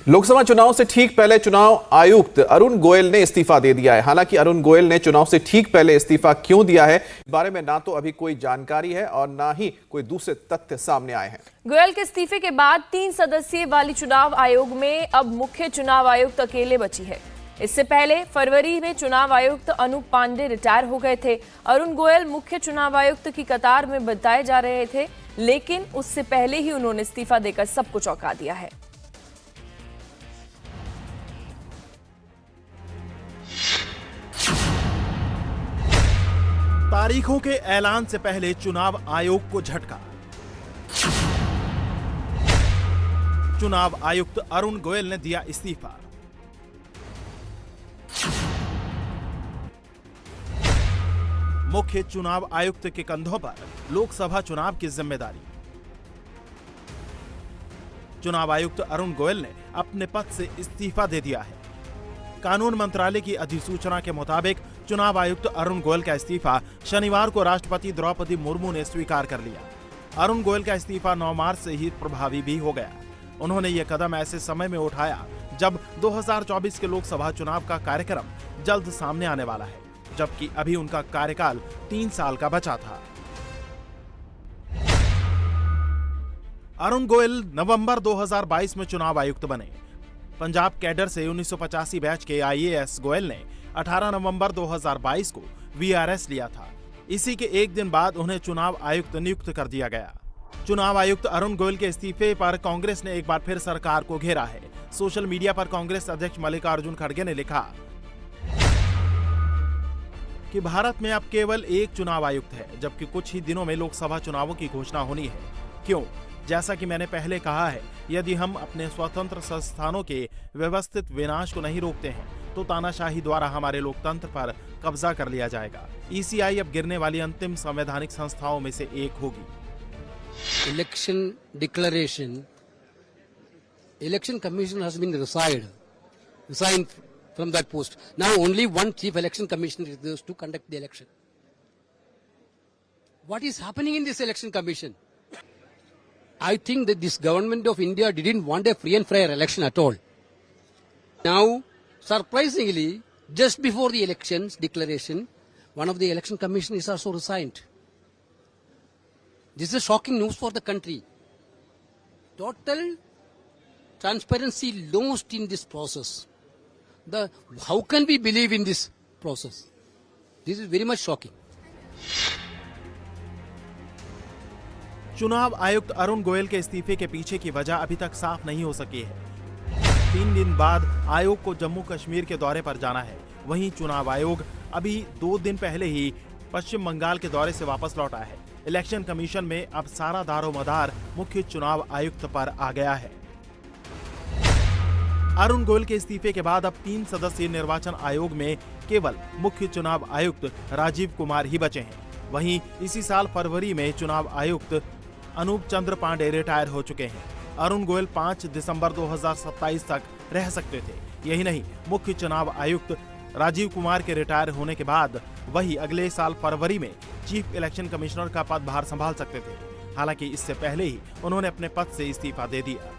लोकसभा चुनाव से ठीक पहले चुनाव आयुक्त अरुण गोयल ने इस्तीफा दे दिया है। हालांकि अरुण गोयल ने चुनाव से ठीक पहले इस्तीफा क्यों दिया है, इस बारे में ना तो अभी कोई जानकारी है और ना ही कोई दूसरे तथ्य सामने आए हैं। गोयल के इस्तीफे के बाद 3 सदस्यीय वाली चुनाव आयोग में अब मुख्य चुनाव आयुक्त अकेले बची है। इससे पहले फरवरी में चुनाव आयुक्त अनूप पांडे रिटायर हो गए थे। अरुण गोयल मुख्य चुनाव आयुक्त की कतार में बताए जा रहे थे, लेकिन उससे पहले ही उन्होंने इस्तीफा देकर सबको चौंका दिया है। तारीखों के ऐलान से पहले चुनाव आयोग को झटका। चुनाव आयुक्त अरुण गोयल ने दिया इस्तीफा। मुख्य चुनाव आयुक्त के कंधों पर लोकसभा चुनाव की जिम्मेदारी। चुनाव आयुक्त अरुण गोयल ने अपने पद से इस्तीफा दे दिया है। कानून मंत्रालय की अधिसूचना के मुताबिक चुनाव आयुक्त अरुण गोयल का इस्तीफा शनिवार को राष्ट्रपति द्रौपदी मुर्मू ने स्वीकार कर लिया। अरुण गोयल का इस्तीफा 9 मार्च से ही प्रभावी भी हो गया। उन्होंने ये कदम ऐसे समय में उठाया जब 2024 के लोकसभा चुनाव का कार्यक्रम जल्द सामने आने वाला है, जबकि अभी उनका कार्यकाल 3 साल का बचा था। अरुण गोयल नवंबर 2022 में चुनाव आयुक्त बने। पंजाब कैडर से 1985 बैच के आईएएस गोयल ने 18 नवंबर 2022 को वीआरएस लिया था। इसी के एक दिन बाद उन्हें चुनाव आयुक्त नियुक्त कर दिया गया। चुनाव आयुक्त अरुण गोयल के इस्तीफे पर कांग्रेस ने एक बार फिर सरकार को घेरा है। सोशल मीडिया पर कांग्रेस अध्यक्ष मल्लिकार्जुन खड़गे ने लिखा कि भारत में अब केवल एक चुनाव आयुक्त है, जबकि कुछ ही दिनों में लोकसभा चुनावों की घोषणा होनी है। क्यों? जैसा कि मैंने पहले कहा है, यदि हम अपने स्वतंत्र संस्थानों के व्यवस्थित विनाश को नहीं रोकते हैं तो तानाशाही द्वारा हमारे लोकतंत्र पर कब्जा कर लिया जाएगा। ईसीआई अब गिरने वाली अंतिम संवैधानिक संस्थाओं में से एक होगी। Election declaration, election commission has been resigned from that post. Now only one chief election commissioner is there to conduct the election. What is happening in this election commission? I think that this government of India didn't want a free and fair election at all. Now, surprisingly, just before the elections declaration, one of the election commissioners also resigned. This is shocking news for the country. Total transparency lost in this process. How can we believe in this process? This is very much shocking. चुनाव आयुक्त अरुण गोयल के इस्तीफे के पीछे की वजह अभी तक साफ नहीं हो सकी है। 3 दिन बाद आयोग को जम्मू कश्मीर के दौरे पर जाना है। वहीं चुनाव आयोग अभी 2 दिन पहले ही पश्चिम बंगाल के दौरे से वापस लौटा है। इलेक्शन कमीशन में अब सारा दारोमदार मुख्य चुनाव आयुक्त पर आ गया है। अरुण गोयल के इस्तीफे के बाद अब 3 सदस्यीय निर्वाचन आयोग में केवल मुख्य चुनाव आयुक्त राजीव कुमार ही बचे हैं। वहीं इसी साल फरवरी में चुनाव आयुक्त अनूप चंद्र पांडे रिटायर हो चुके हैं। अरुण गोयल 5 दिसंबर 2027 तक रह सकते थे। यही नहीं, मुख्य चुनाव आयुक्त राजीव कुमार के रिटायर होने के बाद वही अगले साल फरवरी में चीफ इलेक्शन कमिश्नर का पदभार संभाल सकते थे। हालांकि इससे पहले ही उन्होंने अपने पद से इस्तीफा दे दिया।